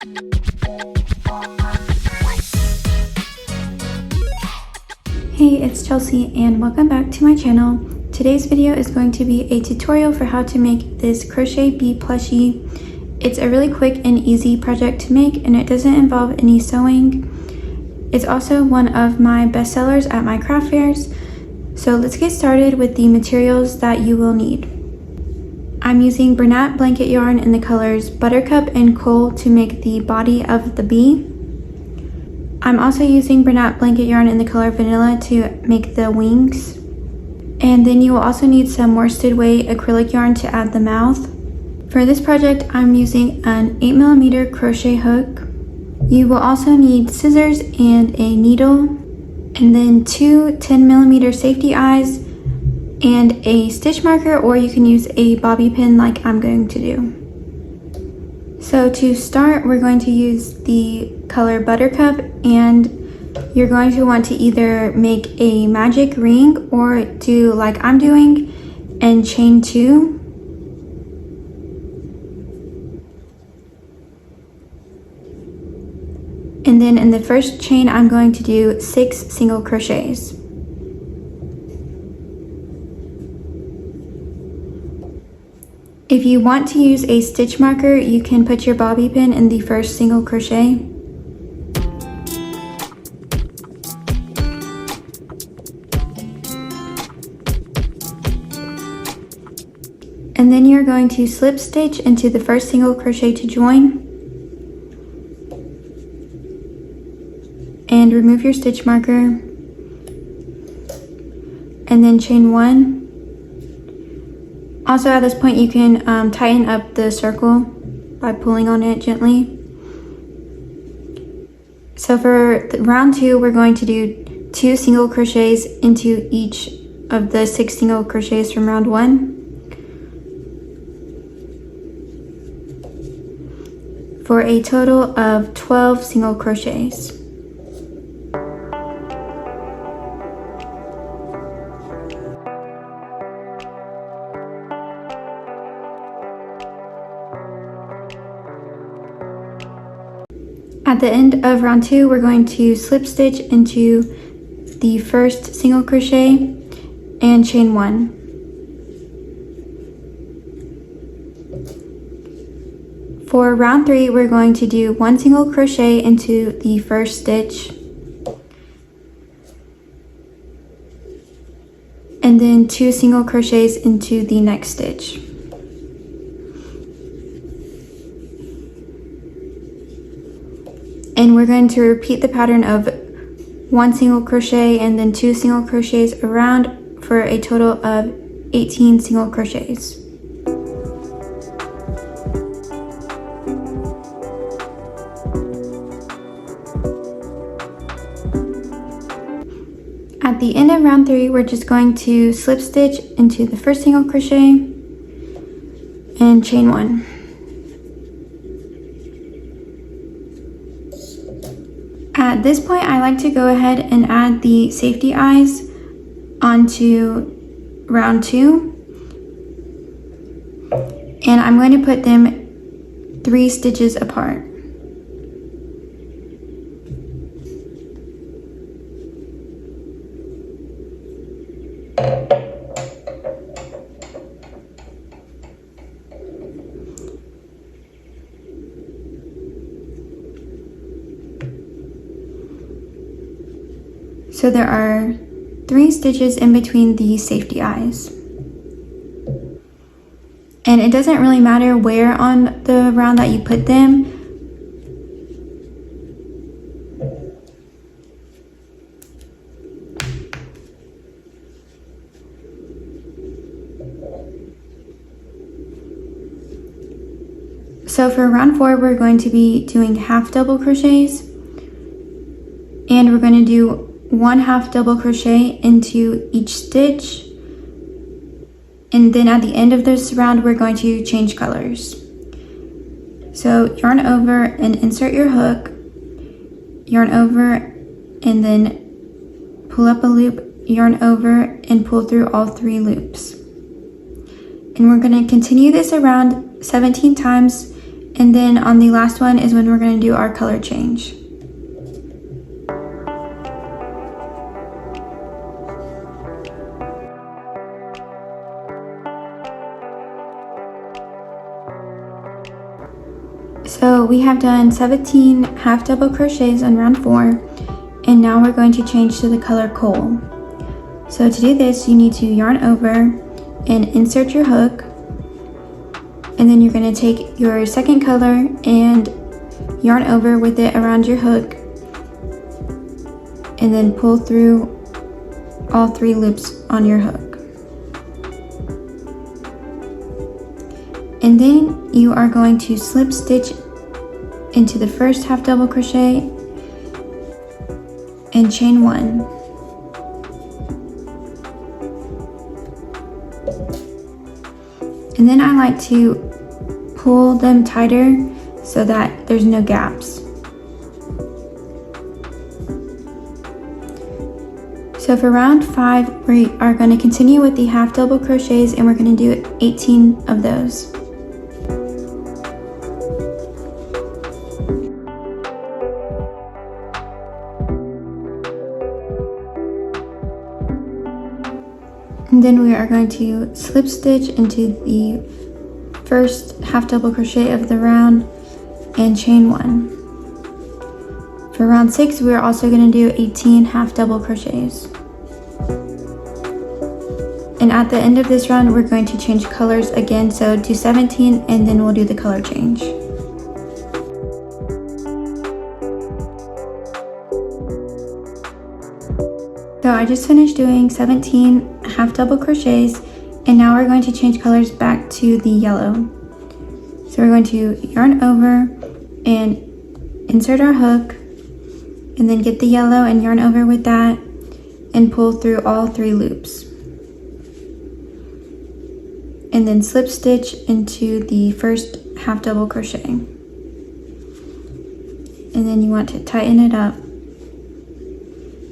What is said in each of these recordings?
Hey, it's Chelsea and welcome back to my channel. Today's video is going to be a tutorial for how to make this crochet bee plushie. It's a really quick and easy project to make and it doesn't involve any sewing. It's also one of my best sellers at my craft fairs. So let's get started with the materials that you will need. I'm using Bernat blanket yarn in the colors Buttercup and Coal to make the body of the bee. I'm also using Bernat blanket yarn in the color Vanilla to make the wings. And then you will also need some worsted weight acrylic yarn to add the mouth. For this project, I'm using an 8mm crochet hook. You will also need scissors and a needle, and then two 10mm safety eyes, and a stitch marker, or you can use a bobby pin like I'm going to do. So to start, we're going to use the color Buttercup, and you're going to want to either make a magic ring or do like I'm doing and chain 2. And then in the first chain, I'm going to do 6 single crochets. If you want to use a stitch marker, you can put your bobby pin in the first single crochet. And then you're going to slip stitch into the first single crochet to join. And remove your stitch marker. And then chain 1. Also at this point you can tighten up the circle by pulling on it gently. So for round 2, we're going to do 2 single crochets into each of the 6 single crochets from round 1 for a total of 12 single crochets. At the end of round 2, we're going to slip stitch into the first single crochet and chain 1. For round 3, we're going to do 1 single crochet into the first stitch, and then 2 single crochets into the next stitch. And we're going to repeat the pattern of 1 single crochet and then 2 single crochets around for a total of 18 single crochets. At the end of round 3, we're just going to slip stitch into the first single crochet and chain 1. At this point, I like to go ahead and add the safety eyes onto round 2. And I'm going to put them 3 stitches apart. So there are 3 stitches in between the safety eyes. And it doesn't really matter where on the round that you put them. So for round 4, we're going to be doing half double crochets. And we're going to do 1 half double crochet into each stitch, and then at the end of this round we're going to change colors. So yarn over and insert your hook, yarn over and then pull up a loop, yarn over and pull through all 3 loops. And we're going to continue this around 17 times And then on the last one is when we're going to do our color change. So we have done 17 half double crochets on round 4, and now we're going to change to the color coal. So to do this, you need to yarn over and insert your hook, and then you're going to take your second color and yarn over with it around your hook, and then pull through all 3 loops on your hook. And then you are going to slip stitch into the first half double crochet and chain 1. And then I like to pull them tighter so that there's no gaps. So for round 5, we are going to continue with the half double crochets, and we're going to do 18 of those. And then we are going to slip stitch into the first half double crochet of the round and chain 1. For round 6, we are also going to do 18 half double crochets. And at the end of this round, we're going to change colors again, so do 17 and then we'll do the color change. So I just finished doing 17 half double crochets, and now we're going to change colors back to the yellow. So we're going to yarn over and insert our hook, and then get the yellow and yarn over with that and pull through all 3 loops. And then slip stitch into the first half double crochet. And then you want to tighten it up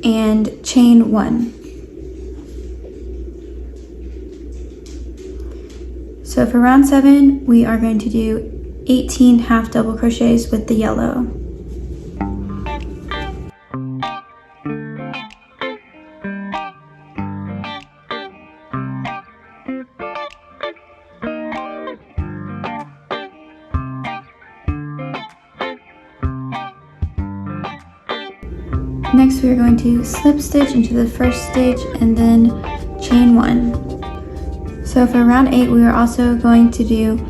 and chain 1. So for round 7, we are going to do 18 half double crochets with the yellow. Next, we are going to slip stitch into the first stitch and then chain 1. So for round 8, we are also going to do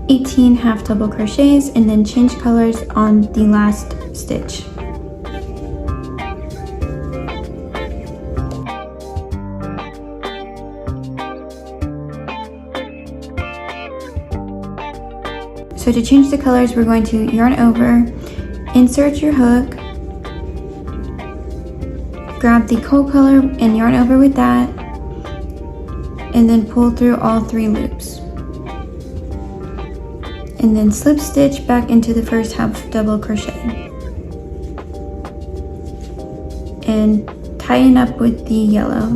18 half double crochets and then change colors on the last stitch. So to change the colors, we're going to yarn over, insert your hook, grab the coal color and yarn over with that, and then pull through all 3 loops. And then slip stitch back into the first half double crochet. And tighten up with the yellow.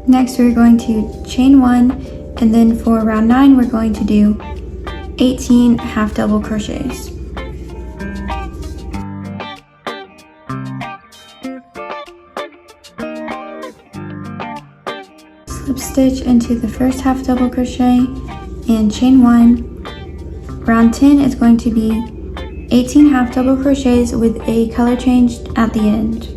Next, we're going to chain 1, and then for round 9, we're going to do 18 half double crochets. Slip stitch into the first half double crochet and chain 1. Round 10 is going to be 18 half double crochets with a color change at the end.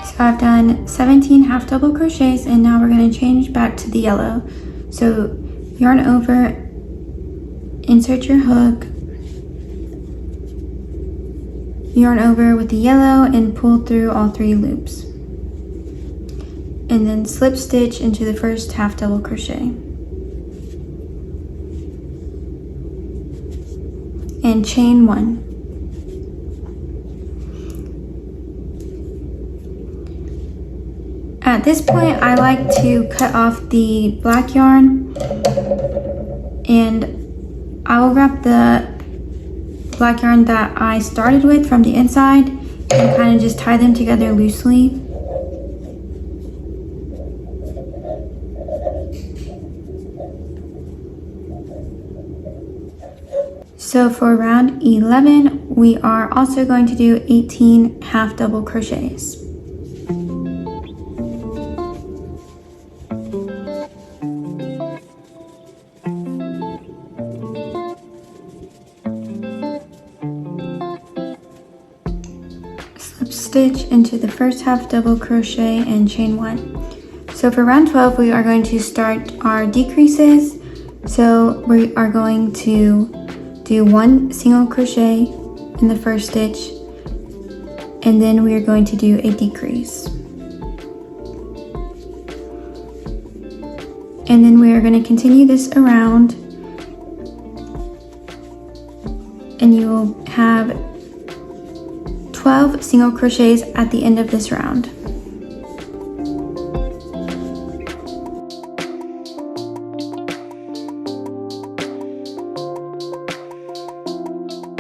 So I've done 17 half double crochets, and now we're going to change back to the yellow. So yarn over, insert your hook, yarn over with the yellow and pull through all 3 loops. And then slip stitch into the first half double crochet. And chain 1. At this point, I like to cut off the black yarn, and I will wrap the black yarn that I started with from the inside and kind of just tie them together loosely. So for round 11, we are also going to do 18 half double crochets. Slip stitch into the first half double crochet and chain 1. So for round 12, we are going to start our decreases. So we are going to do 1 single crochet in the first stitch, and then we are going to do a decrease. And then we are going to continue this around, and you will have 12 single crochets at the end of this round.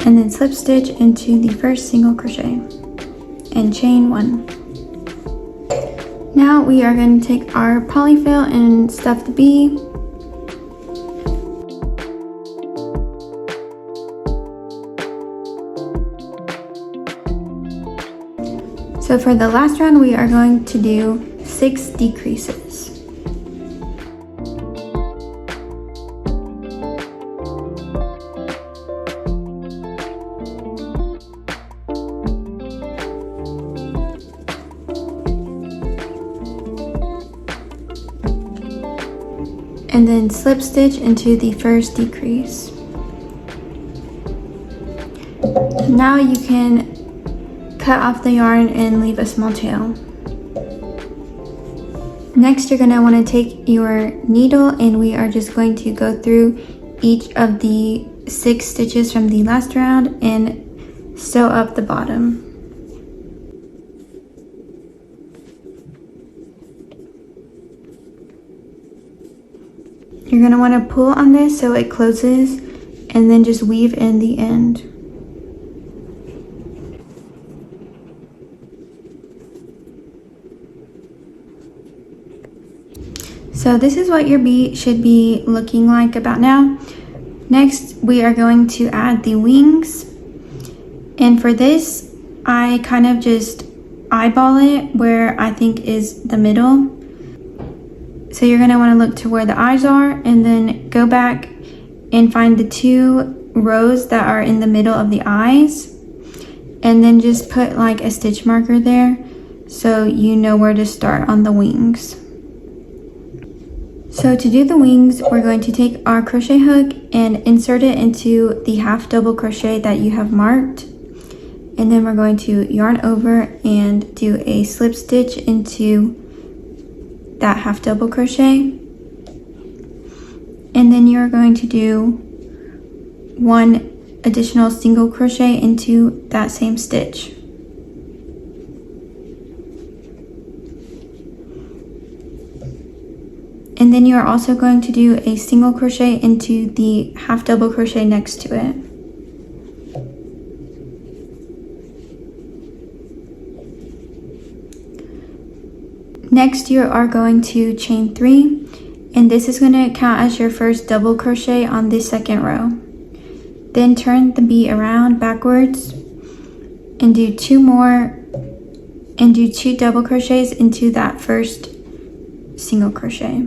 And then slip stitch into the first single crochet and chain 1. Now we are going to take our polyfill and stuff the bee. So for the last round, we are going to do 6 decreases. And then slip stitch into the first decrease. Now you can cut off the yarn and leave a small tail. Next, you're going to want to take your needle, and we are just going to go through each of the 6 stitches from the last round and sew up the bottom. You're going to want to pull on this so it closes, and then just weave in the end. So this is what your bee should be looking like about now. Next, we are going to add the wings. And for this, I kind of just eyeball it where I think is the middle. So you're going to want to look to where the eyes are, and then go back and find the 2 rows that are in the middle of the eyes, and then just put like a stitch marker there so you know where to start on the wings. So to do the wings, we're going to take our crochet hook and insert it into the half double crochet that you have marked, and then we're going to yarn over and do a slip stitch into that half double crochet, and then you're going to do 1 additional single crochet into that same stitch. And then you are also going to do a single crochet into the half double crochet next to it. Next, you are going to chain 3, and this is going to count as your first double crochet on this second row. Then turn the bee around backwards and do 2 more, and do 2 double crochets into that first single crochet.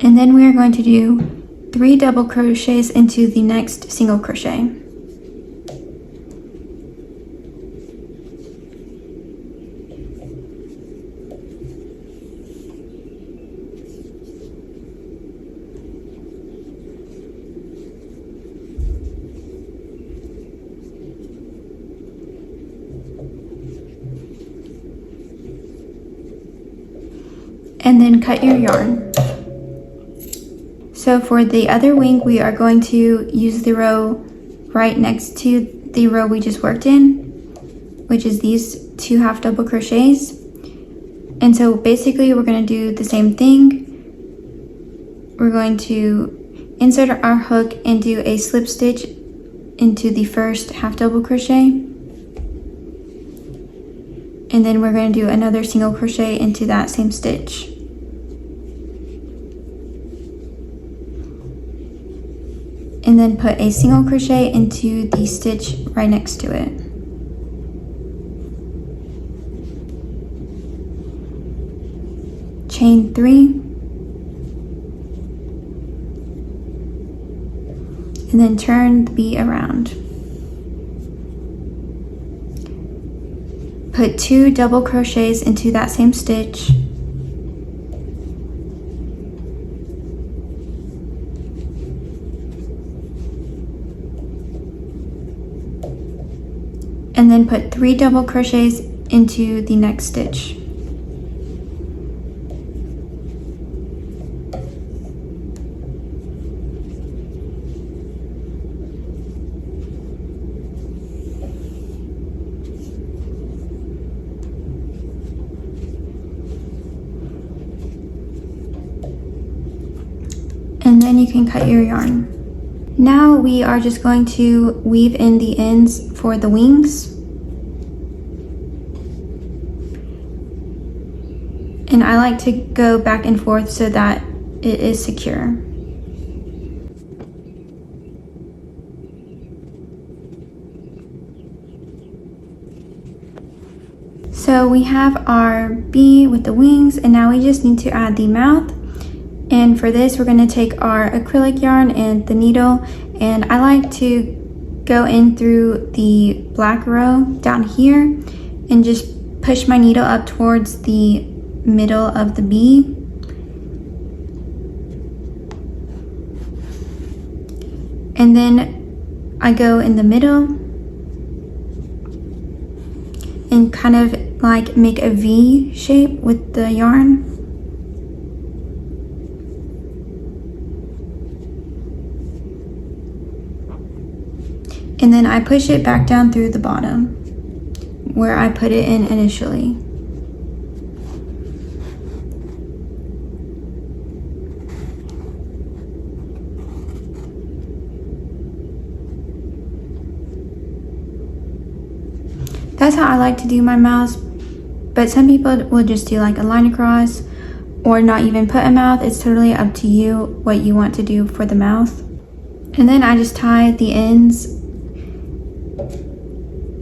And then we are going to do 3 double crochets into the next single crochet. And then cut your yarn. So for the other wing, we are going to use the row right next to the row we just worked in, which is these 2 half double crochets. And so basically we're going to do the same thing. We're going to insert our hook and do a slip stitch into the first half double crochet. And then we're going to do another single crochet into that same stitch. And then put a single crochet into the stitch right next to it. Chain 3, and then turn the bee around. Put 2 double crochets into that same stitch. And then put 3 double crochets into the next stitch. And then you can cut your yarn. Now we are just going to weave in the ends for the wings. And I like to go back and forth so that it is secure. So we have our bee with the wings, and now we just need to add the mouth. And for this, we're going to take our acrylic yarn and the needle, and I like to go in through the black row down here and just push my needle up towards the middle of the bee. And then I go in the middle and kind of like make a V shape with the yarn. And then I push it back down through the bottom where I put it in initially. That's how I like to do my mouths, but some people will just do like a line across or not even put a mouth. It's totally up to you what you want to do for the mouth. And then I just tie the ends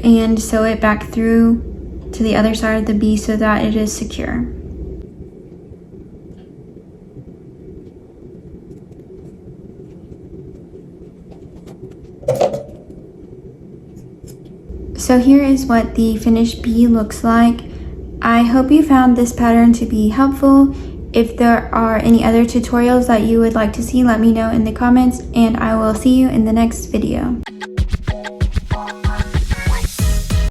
and sew it back through to the other side of the bee so that it is secure. So here is what the finished bee looks like. I hope you found this pattern to be helpful. If there are any other tutorials that you would like to see, let me know in the comments, and I will see you in the next video.